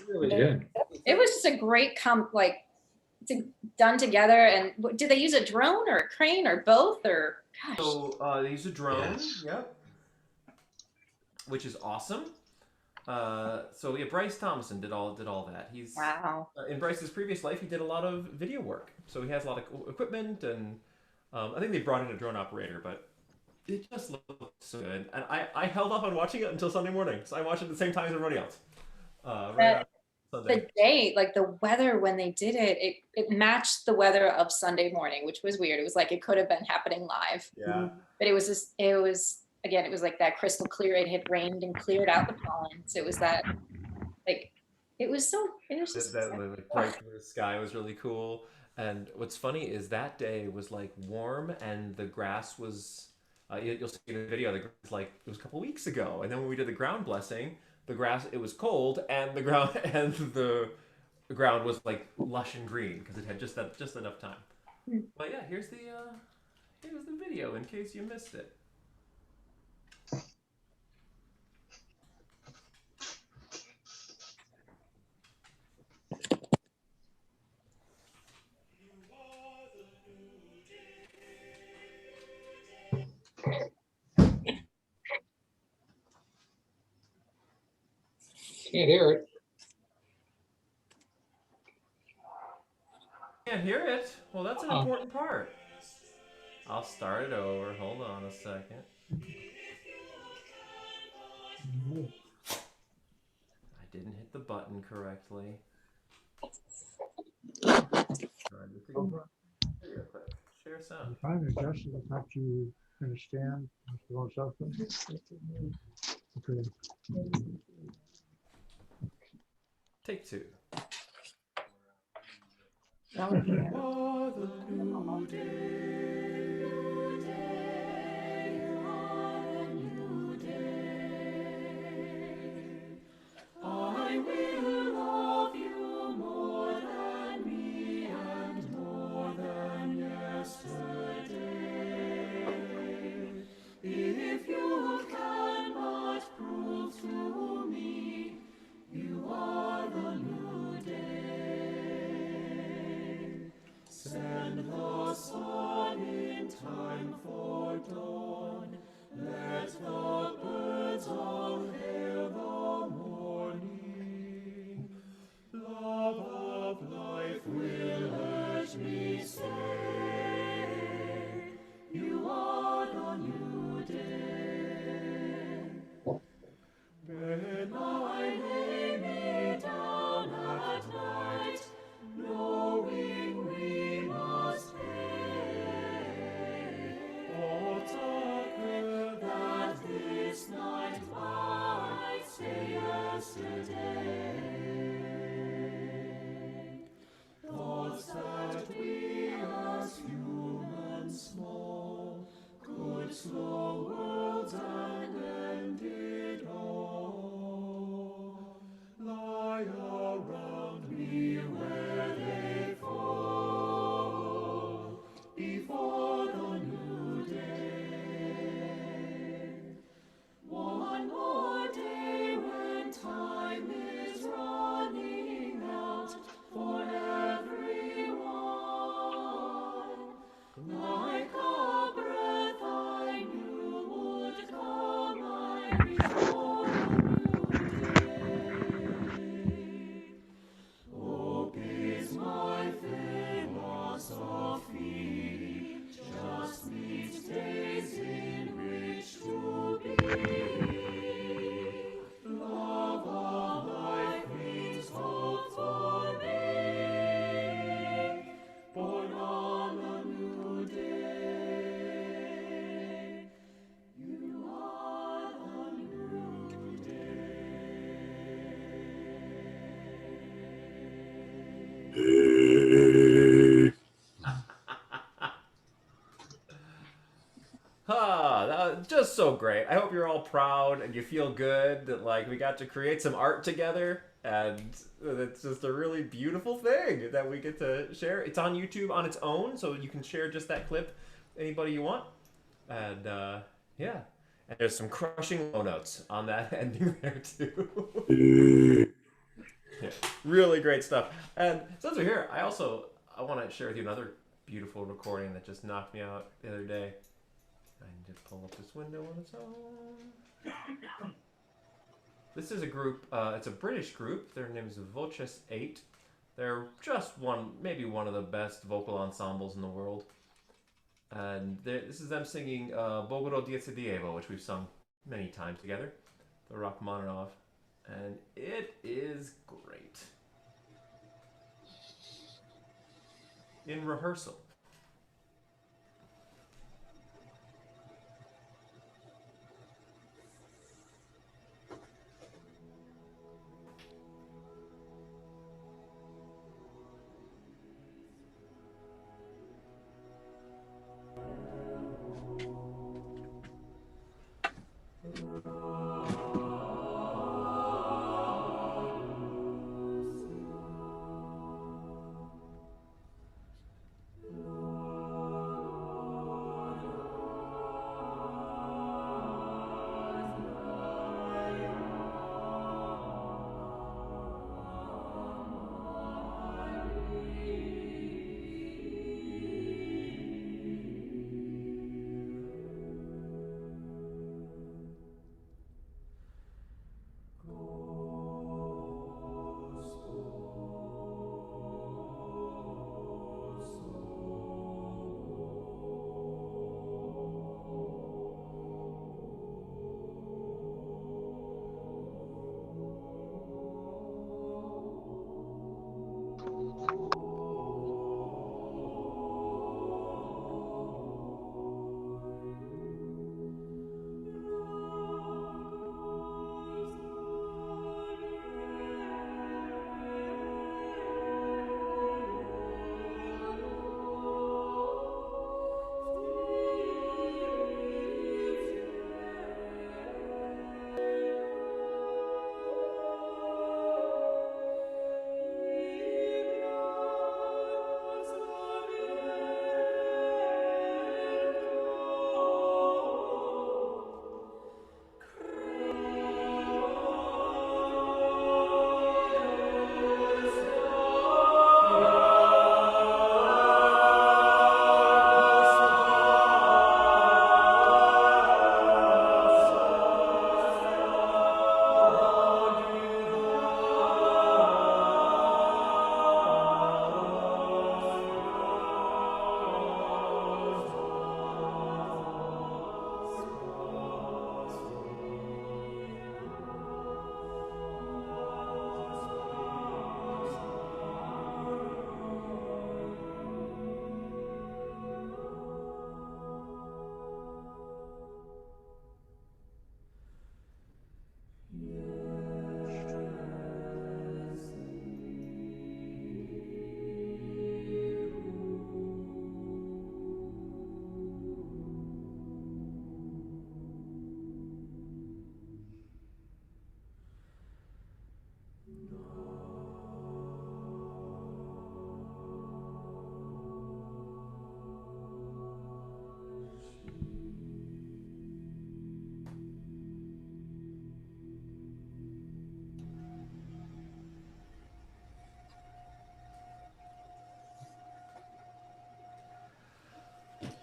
really did. It was just a great done together. And did they use a drone or a crane or both? Or gosh, So they use a drone. Yes. Yep. Which is awesome. So yeah, Bryce Thompson did all that. He's wow. in Bryce's previous life, he did a lot of video work. So he has a lot of equipment, and I think they brought in a drone operator, but it just looked so good. And I held off on watching it until Sunday morning, so I watched it at the same time as everybody else. Right That on Sunday. the day, like the weather when they did it, it matched the weather of Sunday morning, which was weird. It was like it could have been happening live. Yeah. But it was again, it was like that crystal clear. It had rained and cleared out the pollen. So it was that like it was just That like bright blue sky was really cool. And what's funny is that day was like warm, and the grass was. You'll see in the video, the grass like it was a couple weeks ago, and then when we did the ground blessing, the grass it was cold, and the ground and the ground was like lush and green because it had just enough time. But yeah, here's the video in case you missed it. Can't hear it. Can't hear it. Well, that's an Oh. important part. I'll start it over. Hold on a second. I didn't hit the button correctly. Share sound. Trying to adjust it after you understand Mr. Von Suffering. Okay. Take two. Oh, yeah. Oh, the new day. I will love you more than me and more than yesterday. If you cannot prove to me you are the new day, send the sun in time for dawn. Let the birds all hail the morning. Love of life will urge me say, you are the new day. When I lay me down at night, knowing we must pay, all darker that this night might stay yesterday. Thoughts that we as humans small could slow worlds and end it all, lie around me where they fall before the new day. One more day when time is running out for everyone, like a breath I knew would come right before the new day. Hope is my philosophy, just needs days in which to be. Love of life means hope for me, born on a new day. You are the new day. That was just so great. I hope you're all proud and you feel good that like we got to create some art together, and it's just a really beautiful thing that we get to share. It's on YouTube on its own, so you can share just that clip anybody you want. And yeah, and there's some crushing low notes on that ending there too. Yeah, really great stuff. And since we're here, I want to share with you another beautiful recording that just knocked me out the other day. I need to pull up this window on its own. This is a group. It's a British group. Their name is Voces 8. They're just maybe one of the best vocal ensembles in the world. And this is them singing Bogoro Diez Diego, which we've sung many times together, the Rachmaninoff, and it is great. In rehearsal.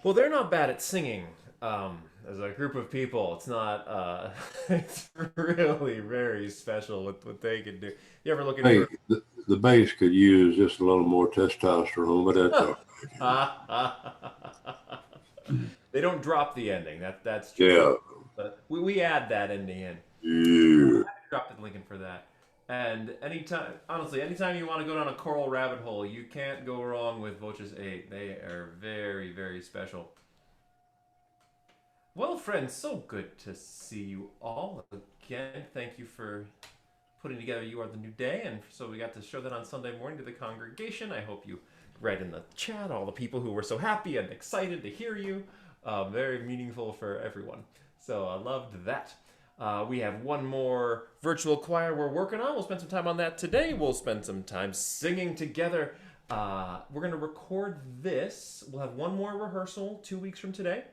Well, they're not bad at singing. As a group of people, it's not. It's really very special what they can do. You ever looking Hey, for? the bass could use just a little more testosterone, but that's all. They don't drop the ending. That's true. Yeah. But we add that in the end. Yeah. Drop the Lincoln for that. And anytime you want to go down a choral rabbit hole, you can't go wrong with Voces 8. They are very, very special. Well, friends, so good to see you all again. Thank you for putting together You Are the New Day, and so we got to show that on Sunday morning to the congregation. I hope you read in the chat all the people who were so happy and excited to hear you. Very meaningful for everyone. So I loved that. We have one more virtual choir we're working on. We'll spend some time on that today. We'll spend some time singing together. We're going to record this. We'll have one more rehearsal 2 weeks from today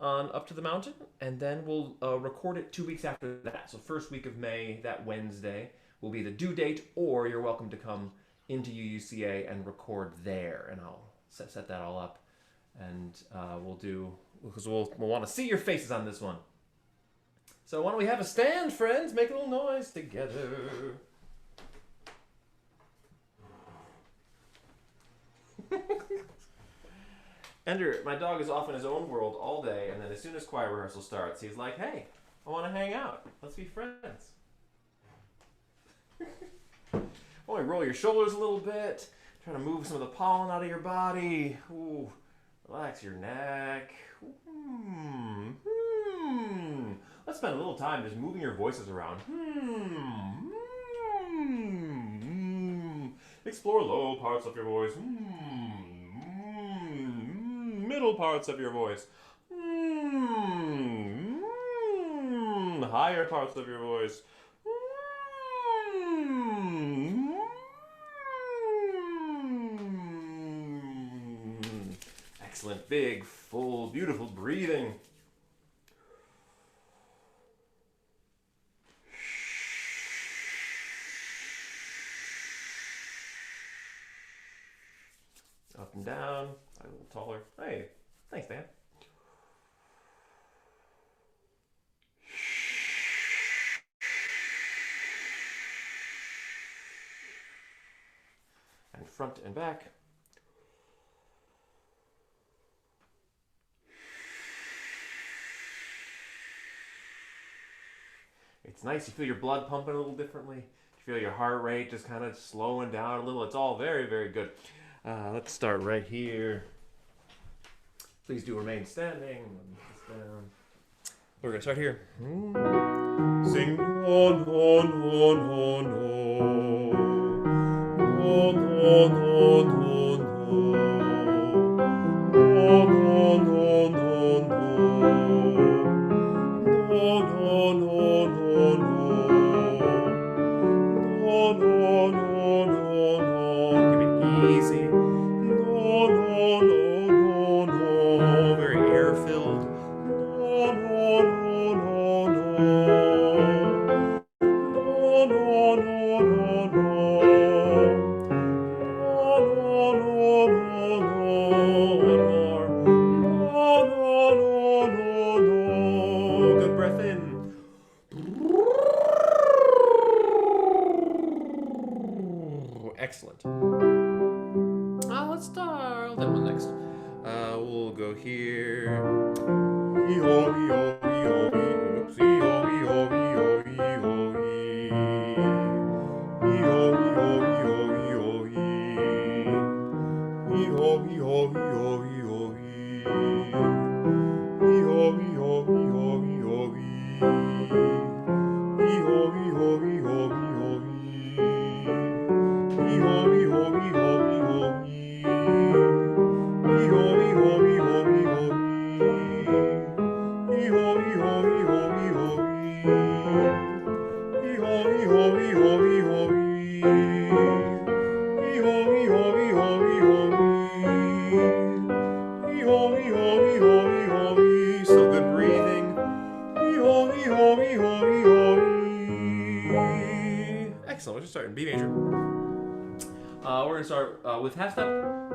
on Up to the Mountain, and then we'll record it 2 weeks after that. So first week of May, that Wednesday, will be the due date, or you're welcome to come into UUCA and record there, and I'll set that all up, and because we'll want to see your faces on this one. So why don't we have a stand, friends? Make a little noise together. Ender, my dog is off in his own world all day, and then as soon as choir rehearsal starts, he's like, hey, I want to hang out. Let's be friends. Oh, roll your shoulders a little bit. Try to move some of the pollen out of your body. Ooh, relax your neck. Let's spend a little time just moving your voices around. Explore low parts of your voice. Middle parts of your voice. Higher parts of your voice. Excellent, big, full, beautiful breathing. Up and down, a little taller. Hey, thanks, Dan. And front and back. It's nice, you feel your blood pumping a little differently. You feel your heart rate just kind of slowing down a little. It's all very, very good. Let's start right here. Please do remain standing. We're going to start here. Sing on, on, on, on, on, on, on, on, on, on, on, on, keep it easy. Very air-filled. Good breath in. Excellent. Let's start that one next. We'll go here. So good breathing. Excellent. We'll just start in B major. We're going to start with half step,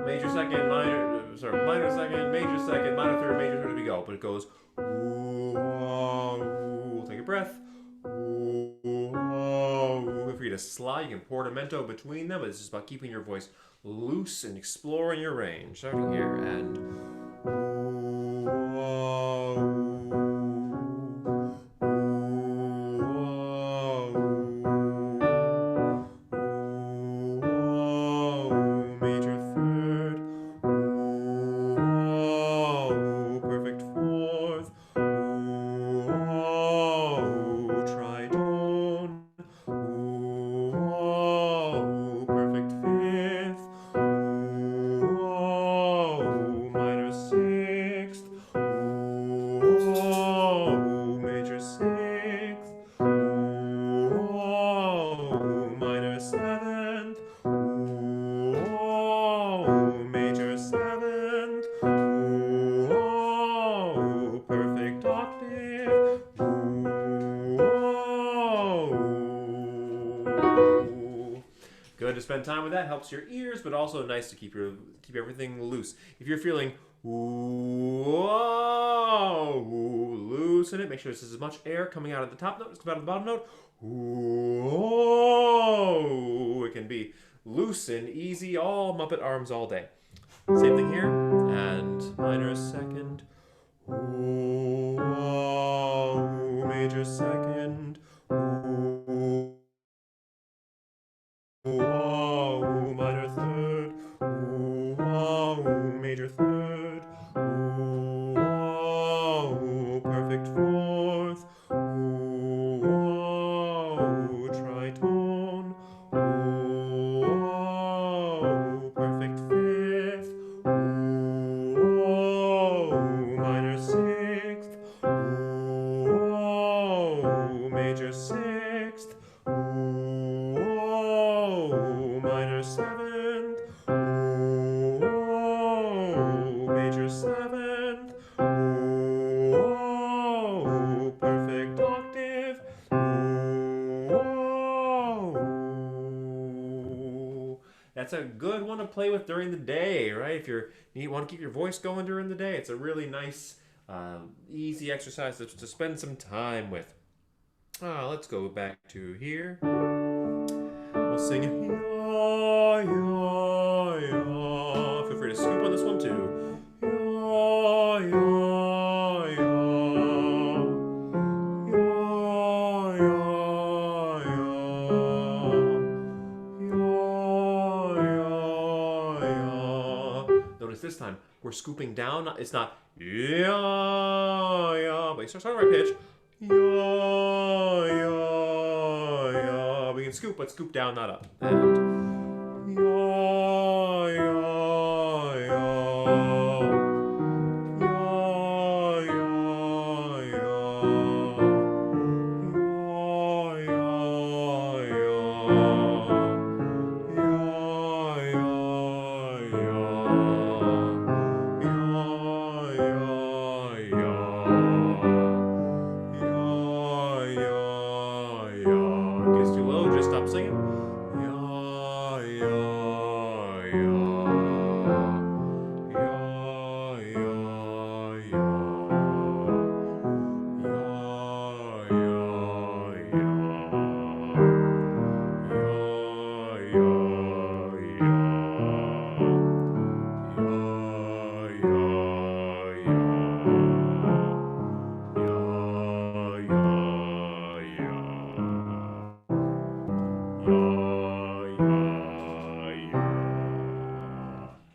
major second, minor second, major second, minor third, major third as we go. But it goes, ooh, ooh. Take a breath. Ooh, ooh. Feel free to slide. You can portamento between them, but it's just about keeping your voice loose and exploring your range. Starting here and major third, perfect fourth, tritone, perfect fifth, minor Good to spend time with that. Helps your ears, but also nice to keep everything loose. If you're feeling whoa, loosen it. Make sure there's as much air coming out of the top note as coming out of the bottom note. Whoa. It can be loose and easy, all Muppet arms all day. Same thing here. And minor second. Whoa, major second. Whoa, minor third. Whoa, major third. Whoa, perfect fourth. Whoa, tritone. Whoa, perfect fifth. Whoa, minor sixth. Whoa, major sixth. Whoa, minor seventh. Whoa, major seventh. Whoa, perfect octave. Whoa. That's a good one to play with during the day, right? If you want to keep your voice going during the day, it's a really nice, easy exercise to spend some time with. Let's go back to here. We'll sing ya, ya, ya. Feel free to scoop on this one too. Ya, ya, ya. Ya, ya, ya. Ya, ya, ya. Notice this time we're scooping down. It's not ya, ya, but you start on the right pitch. Ya, ya, ya. We can scoop, but scoop down, not up. And ya, ya, ya. Ya, ya, ya. Ya, ya, Gets too low, just stop singing.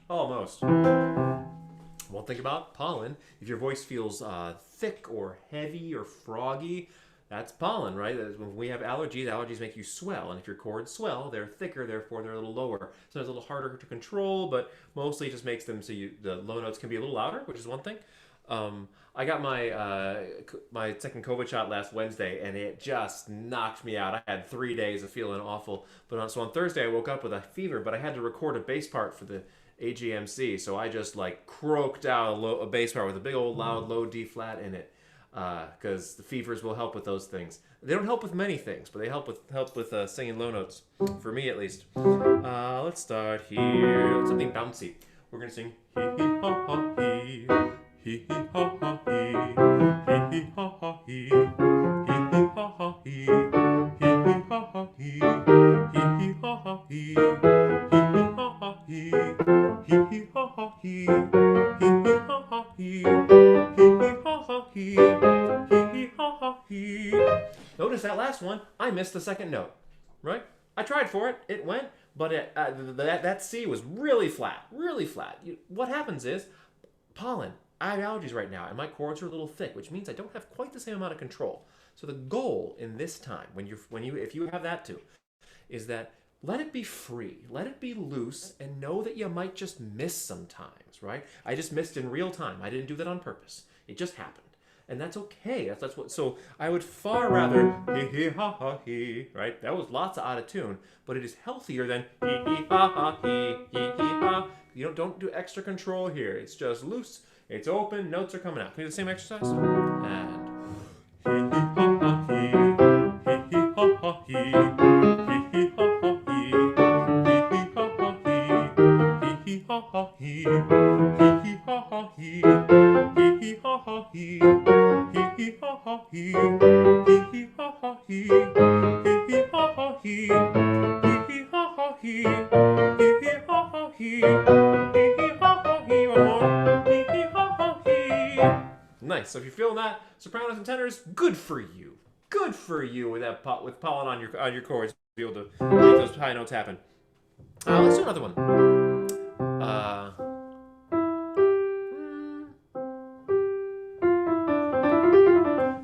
Almost. One thing about pollen, if your voice feels thick or heavy or froggy, that's pollen, right? When we have allergies make you swell. And if your cords swell, they're thicker, therefore they're a little lower. So it's a little harder to control, but mostly it just makes them so the low notes can be a little louder, which is one thing. I got my second COVID shot last Wednesday, and it just knocked me out. I had 3 days of feeling awful. But so on Thursday, I woke up with a fever, but I had to record a bass part for the AGMC, so I just like croaked out a bass part with a big old loud low D flat in it, because the fevers will help with those things. They don't help with many things, but they help with singing low notes, for me at least. Let's start here. Something bouncy. We're gonna sing hee hee ha ha hee, hee hee ha ha hee, hee hee ha ha hee, hee hee ha ha hee, hee hee ha ha hee, hee hee ha ha hee, hee hee ha ha hee. Hee hee ha ha hee, hee hee ha ha hee, hee hee ha ha hee, hee hee ha ha hee. Notice that last one, I missed the second note, right? I tried for it, it went, but that C was really flat, really flat. What happens is, pollen, I have allergies right now, and my cords are a little thick, which means I don't have quite the same amount of control. So the goal in this time, if you have that too, is that let it be free, let it be loose, and know that you might just miss sometimes, right? I just missed in real time. I didn't do that on purpose. It just happened. And that's okay. That's what. So I would far rather hee hee ha ha hee, right? That was lots of out of tune, but it is healthier than hee hee ha ha hee, hee hee ha. You don't do extra control here. It's just loose. It's open. Notes are coming out. Can we do the same exercise? And hee hee ha ha hee, hee hee ha ha hee, hee hee ha ha hee. ha ha hee, hee hee ha ha hee, hee hee ha ha hee, hee hee ha ha hee, hee hee ha ha hee, hee hee ha ha hee, hee hee ha ha hee, hee hee ha ha hee, hee hee ha ha hee. One more, hee hee ha ha hee. Nice. So if you're feeling that, sopranos and tenors, good for you. Good for you with that with pollen on your chords to be able to make those high notes happen. Let's do another one.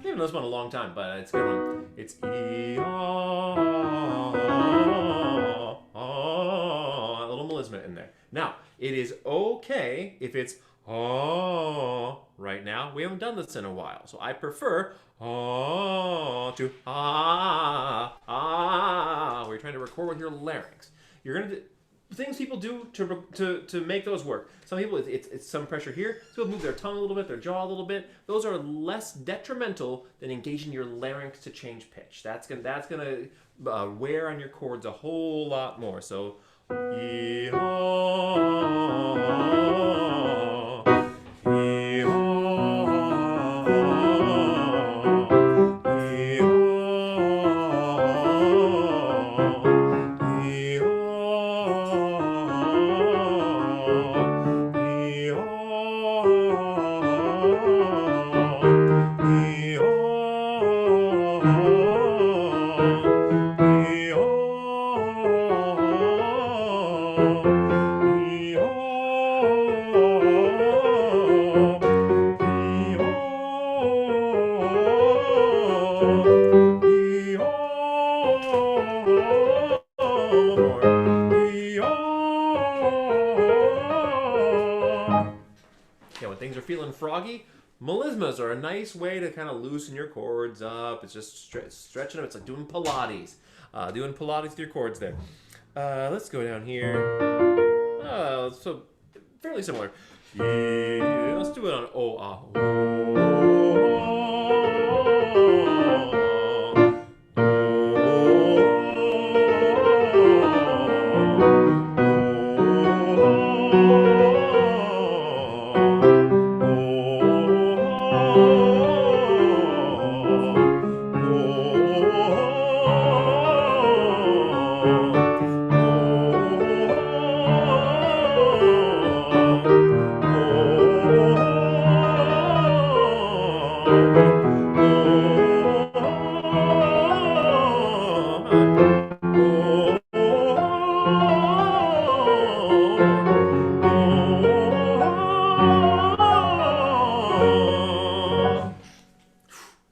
We haven't done this one in a long time, but it's a good one. It's E a little melisma in there. Now, it is okay if it's right now. We haven't done this in a while, so I prefer to We're trying to record with your larynx. You're gonna do things people do to make those work. Some people it's some pressure here. Some people move their tongue a little bit, their jaw a little bit. Those are less detrimental than engaging your larynx to change pitch. That's gonna wear on your chords a whole lot more. So when things are feeling froggy, melismas are a nice way to kind of loosen your chords up. It's just stretching them. It's like doing Pilates. Doing Pilates with your chords there. Let's go down here. So fairly similar. Yeah, let's do it on O, ah,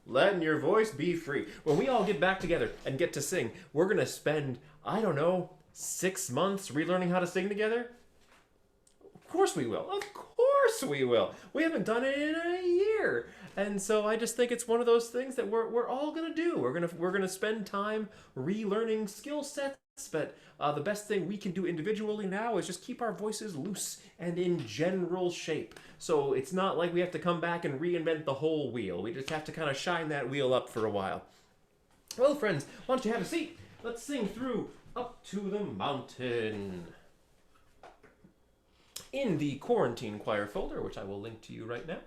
letting your voice be free. When we all get back together and get to sing, we're going to spend, I don't know, 6 months relearning how to sing together? Of course we will. Of course we will. We haven't done it in a year. And so I just think it's one of those things that we're all going to do. We're going to spend time relearning skill sets, but the best thing we can do individually now is just keep our voices loose and in general shape. So it's not like we have to come back and reinvent the whole wheel. We just have to kind of shine that wheel up for a while. Well, friends, why don't you have a seat? Let's sing through Up to the Mountain. In the Quarantine Choir folder, which I will link to you right now.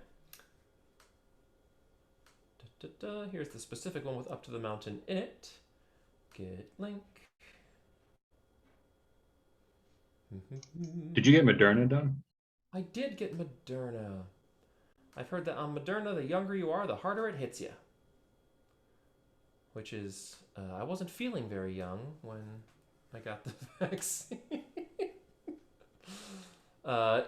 Here's the specific one with Up to the Mountain in it. Get link. Did you get Moderna done? I did get Moderna. I've heard that on Moderna, the younger you are, the harder it hits you. Which is, I wasn't feeling very young when I got the vaccine.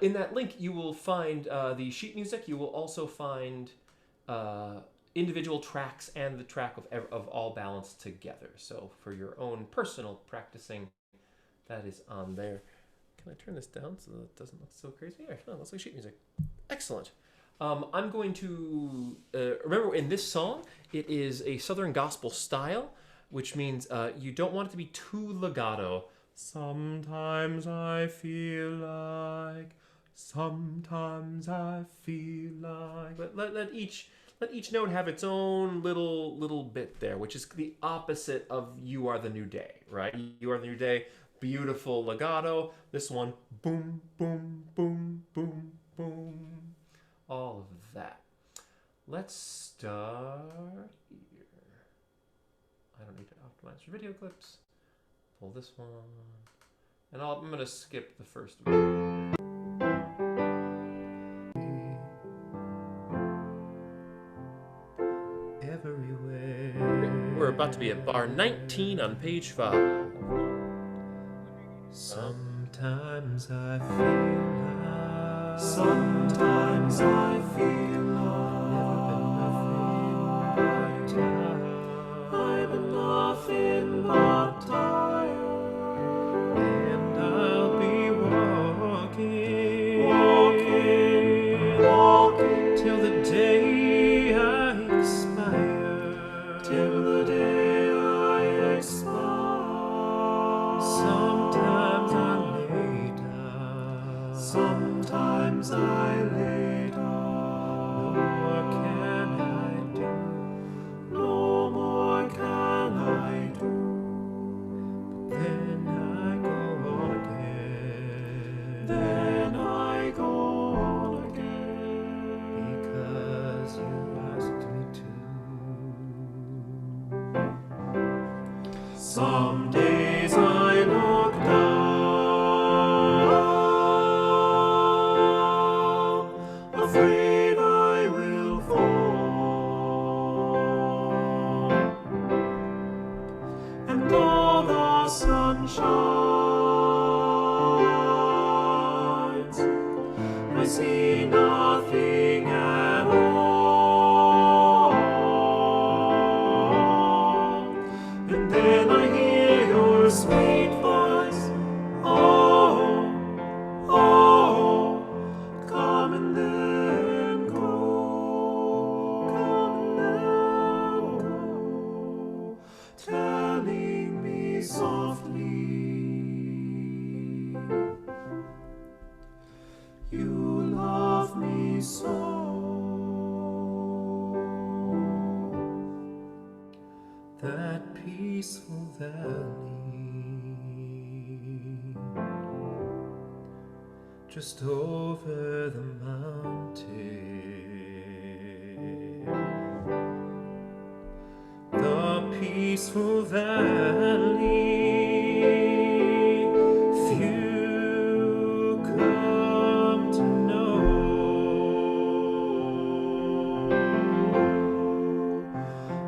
In that link, you will find the sheet music. You will also find individual tracks and the track of all balanced together. So for your own personal practicing, that is on there. Can I turn this down so that it doesn't look so crazy? Yeah, no, it looks like sheet music. Excellent. I'm going to, remember in this song, it is a Southern gospel style, which means you don't want it to be too legato. Sometimes I feel like, sometimes I feel like. Let each note have its own little bit there, which is the opposite of You Are the New Day, right? You Are the New Day beautiful legato. This one, boom, boom, boom, boom, boom. All of that. Let's start here. I don't need to optimize for video clips. Pull this one. And I'm going to skip the first one. Everywhere. We're about to be at bar 19 on page 5. Sometimes I feel like, sometimes I feel like I've been nothing but tired, and I'll be walking till the day I expire, till the day I expire. Sometimes I lay down, sometimes I lay down. No more can I do, no more can I do. But then I go on again, then I go on again, because you asked me to. Some days I look down, afraid I will fall, and though the sun shines, I see nothing at all. And then I hear your sweet voice, oh, oh, come and then go, come and then go, telling me softly, you love me so. That peaceful valley just over the mountain, the peaceful valley, few come to know.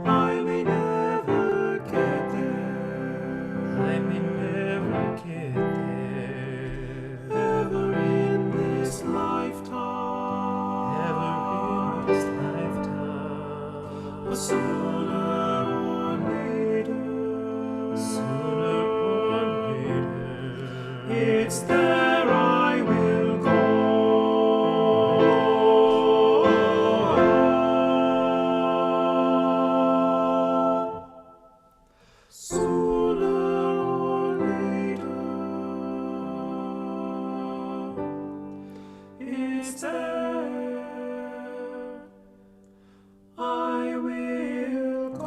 I may never get there, I may never get there, ever in this lifetime, ever in this lifetime. But sooner or later, sooner or later, it's there I will go. Sooner or later, it's there I will go.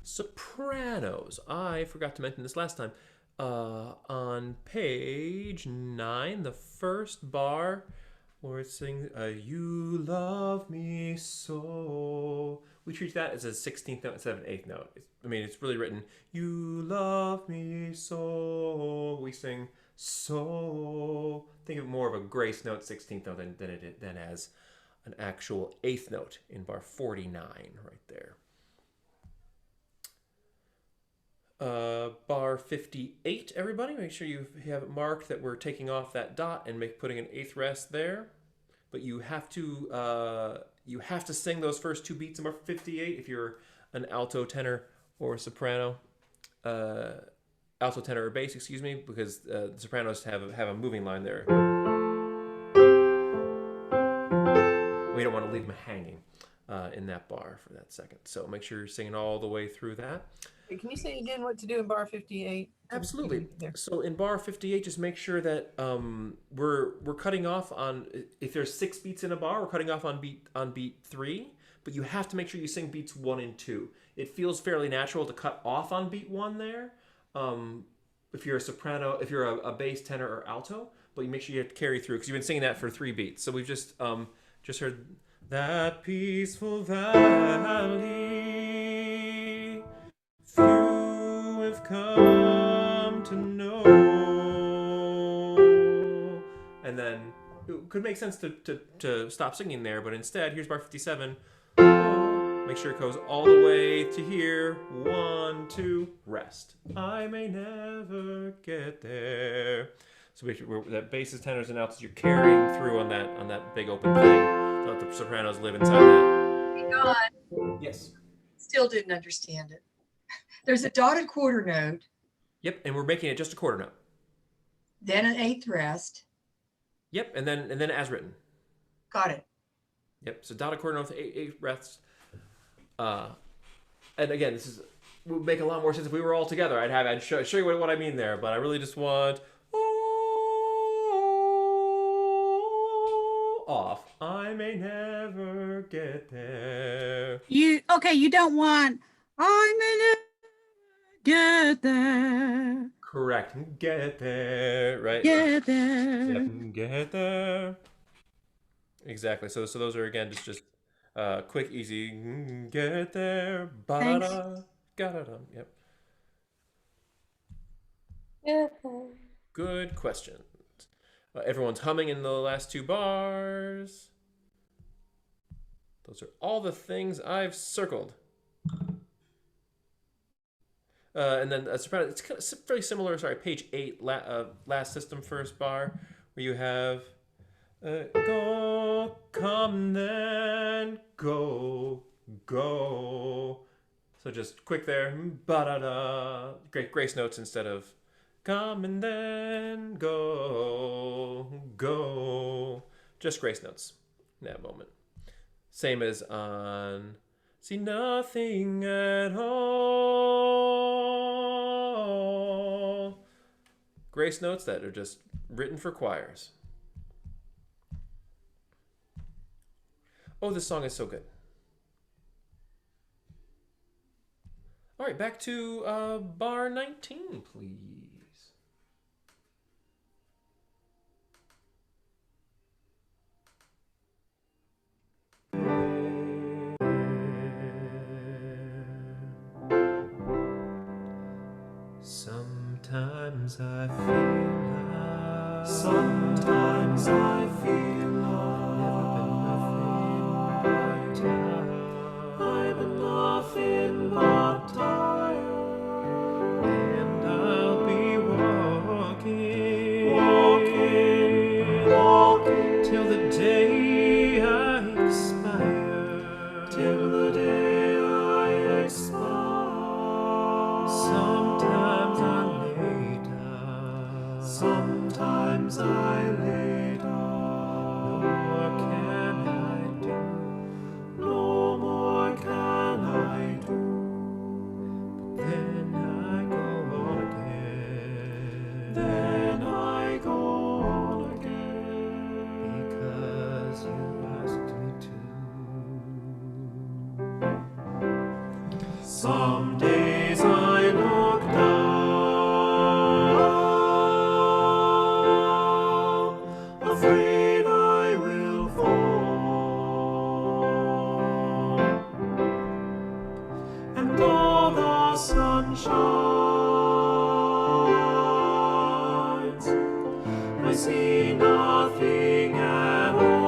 Sopranos. I forgot to mention this last time. On page 9, the first bar, where it sings, you love me so. We treat that as a 16th note instead of an 8th note. It's really written, you love me so. We sing so. Think of more of a grace note 16th note than as an actual 8th note in bar 49 right there. Bar 58, everybody, make sure you have it marked that we're taking off that dot and putting an 8th rest there. But you have to sing those first 2 beats in bar 58 if you're an alto, tenor, or soprano. Alto, tenor, or bass, excuse me, because the sopranos have a moving line there. We don't want to leave them hanging. in that bar for that second. So make sure you're singing all the way through that. Hey, can you say again what to do in bar 58? Absolutely. There. So in bar 58, just make sure that we're cutting off on, if there's 6 beats in a bar, we're cutting off on beat 3, but you have to make sure you sing beats 1 and 2. It feels fairly natural to cut off on beat 1 there. If you're a soprano, if you're a bass, tenor, or alto, but you make sure you have to carry through because you've been singing that for 3 beats. So we've just heard that peaceful valley, few have come to know. And then it could make sense to stop singing there, but instead, here's bar 57. Make sure it goes all the way to here. 1, 2, rest. I may never get there. So that basses, tenors, and altos you're carrying through on that big open thing. Let the sopranos live inside that. Hey, God, Yes. still didn't understand it. There's a dotted quarter note, Yep, and we're making it just a quarter note. then an 8th rest. Yep, and then as written. Got it. Yep. So dotted quarter note with 8 rests. And again, this would make a lot more sense if we were all together. I'd show you what I mean there, but I really just want off. I may never get there. You don't want I may never get there. Correct. Get there. Right. Get there. Yep. Get there. Exactly. So those are again just quick, easy. Get there. Thanks. Ba-da-da. Ga-da-da. Yep. Yeah. Good question. Everyone's humming in the last 2 bars. Those are all the things I've circled. And then soprano, it's kind of very similar. Sorry, page 8, last system first bar, where you have go, come, then go, go. So just quick there, ba-da-da. Great grace notes instead of come and then go, go. Just grace notes in that moment. Same as on see nothing at all. Grace notes that are just written for choirs. Oh, this song is so good. All right, back to bar 19, please. Sometimes I feel like I've been nothing but tired, and I'll be walking till the day I expire. Sometimes I lay down. No more can I do. But then I go on again. Because you asked me to. Some days I look down, afraid I will fall, and though the sun shines, I see nothing at all.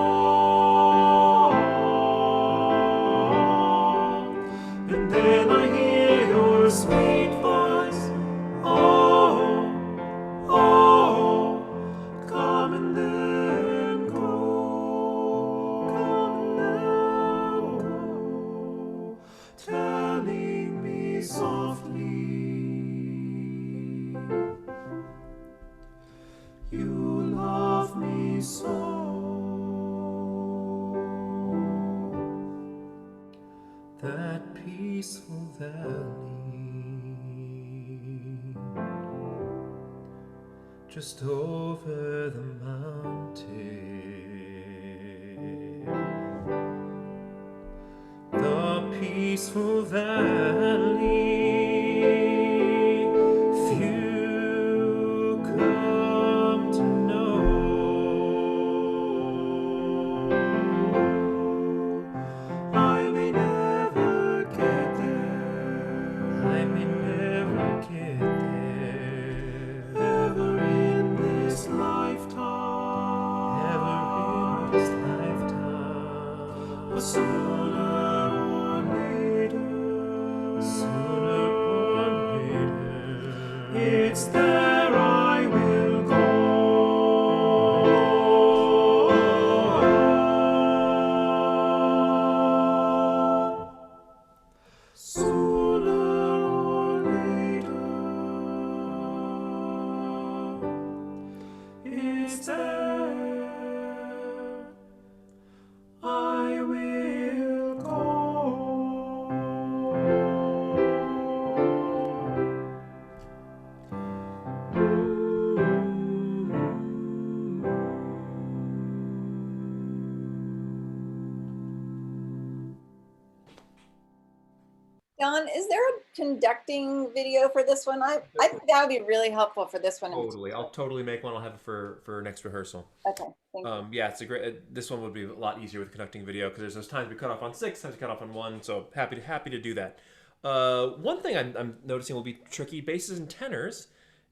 And then I hear your sweet voice, oh, oh, come and then go, telling me softly, you love me so. just over the mountain. The peaceful valley, few come to know. I may never get there, I may never get there, ever in this lifetime, ever in this lifetime, but sooner or later, sooner or later, it's there I will go. Sooner or later, it's there I will go. Don, is there a conducting video for this one? I think that would be really helpful for this one. Totally, I'll totally make one. I'll have it for next rehearsal. Okay, thank you. Yeah, it's a great. This one would be a lot easier with conducting video because there's those times we cut off on 6, times we cut off on 1. So happy to do that. One thing I'm noticing will be tricky, basses and tenors,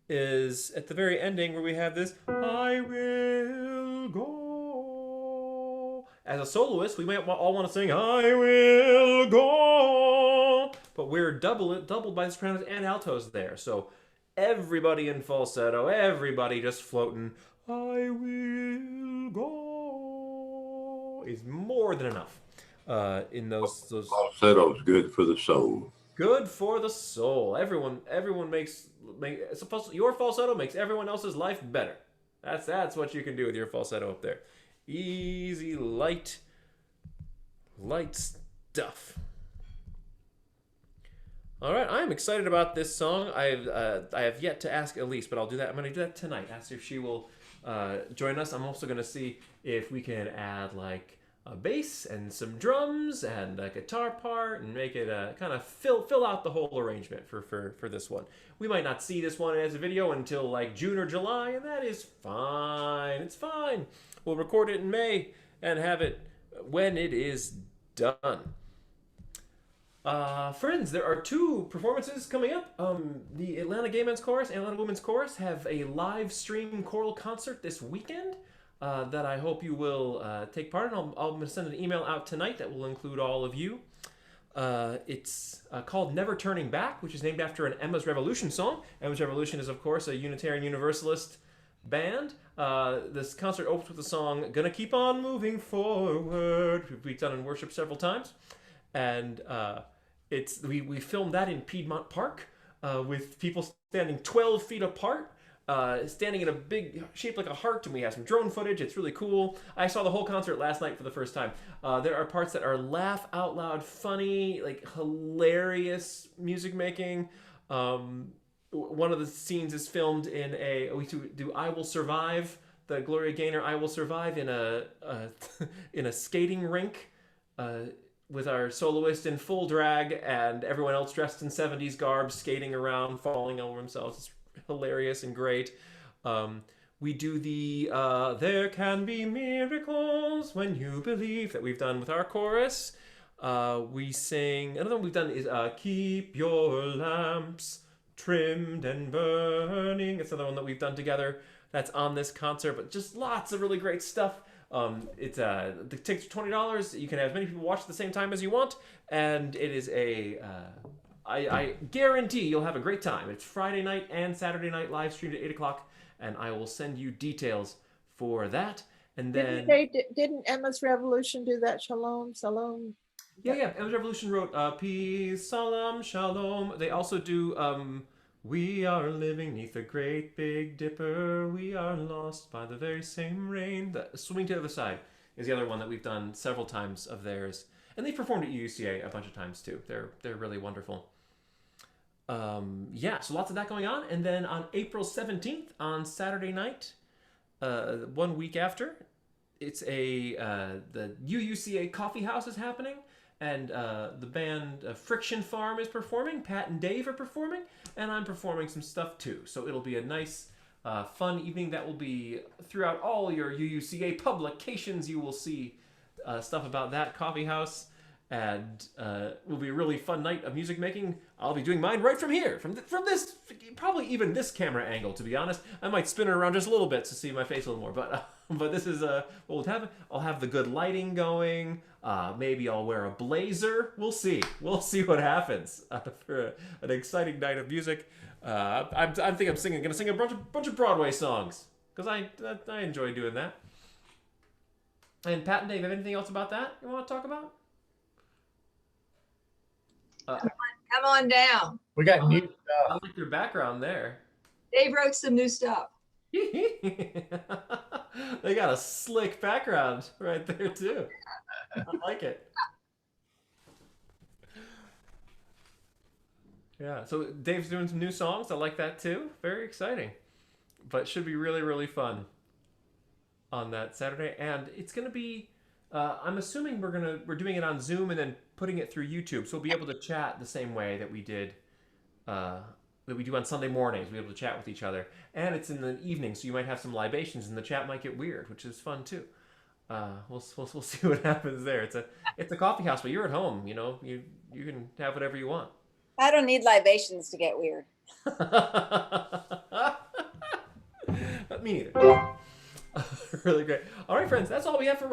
is at the very ending where we have this I will go. As a soloist, we might all want to sing I will go, but we're doubled by the sopranos and altos there. So everybody in falsetto, everybody just floating I will go is more than enough in those Falsetto's good for the soul. good for the soul. Everyone your falsetto makes everyone else's life better. That's what you can do with your falsetto up there. Easy, light stuff. All right, I'm excited about this song. I have yet to ask Elise, but I'll do that. I'm going to do that tonight. Ask if she will join us. I'm also going to see if we can add like a bass and some drums and a guitar part and make it kind of fill out the whole arrangement for this one. We might not see this one as a video until like June or July, and that is fine. It's fine. We'll record it in May and have it when it is done. Friends, there are 2 performances coming up. The Atlanta Gay Men's Chorus and Atlanta Women's Chorus have a live stream choral concert this weekend that I hope you will take part in. I'm going to send an email out tonight that will include all of you. It's called Never Turning Back, which is named after an Emma's Revolution song. Emma's Revolution is, of course, a Unitarian Universalist band. This concert opens with the song Gonna Keep On Moving Forward, we've done in worship several times. And we filmed that in Piedmont Park with people standing 12 feet apart, standing in a big shape like a heart, and we have some drone footage. It's really cool. I saw the whole concert last night for the first time. There are parts that are laugh out loud funny, like hilarious music making. One of the scenes is filmed in we do I Will Survive, the Gloria Gaynor I Will Survive in a skating rink with our soloist in full drag and everyone else dressed in 70s garb skating around, falling over themselves. It's hilarious and great. We do the There Can Be Miracles When You Believe that we've done with our chorus. We sing, another one we've done is Keep Your Lamps Trimmed and Burning. It's another one that we've done together that's on this concert, but just lots of really great stuff. The tickets are $20. You can have as many people watch at the same time as you want, and it is I guarantee you'll have a great time. It's Friday night and Saturday night live streamed at 8 o'clock, and I will send you details for that. And then Didn't Emma's Revolution do that? Shalom, shalom. Yeah. Emma's Revolution wrote Peace, Salam, Shalom. They also do We are living neath the great big dipper. We are lost by the very same rain. The Swimming to the Other Side is the other one that we've done several times of theirs. And they've performed at UCA a bunch of times too. They're really wonderful. Yeah, so lots of that going on. And then on April 17th, on Saturday night, 1 week after, it's the UUCA Coffee House is happening, and the band Friction Farm is performing. Pat and Dave are performing, and I'm performing some stuff too. So it'll be a nice, fun evening that will be throughout all your UUCA publications. You will see stuff about that coffee house, and will be a really fun night of music making. I'll be doing mine right from here, from this, probably even this camera angle. To be honest, I might spin it around just a little bit to see my face a little more, but. But this is what we'll have. I'll have the good lighting going. Maybe I'll wear a blazer. We'll see. We'll see what happens for an exciting night of music. I think I'm gonna sing a bunch of Broadway songs because I enjoy doing that. And Pat and Dave, have anything else about that you want to talk about? Come on down. We got new I like your background there. Dave wrote some new stuff. They got a slick background right there too. I like it. Yeah, so Dave's doing some new songs. I like that too. Very exciting. But should be really, really fun on that Saturday. And it's gonna be I'm assuming we're doing it on Zoom and then putting it through YouTube. So we'll be able to chat the same way that we did that we do on Sunday mornings. We'll be able to chat with each other. And it's in the evening, so you might have some libations and the chat might get weird, which is fun too. We'll see what happens there. It's a coffee house, but you're at home, you know. You can have whatever you want. I don't need libations to get weird. Me neither. Really great. All right, friends, that's all we have for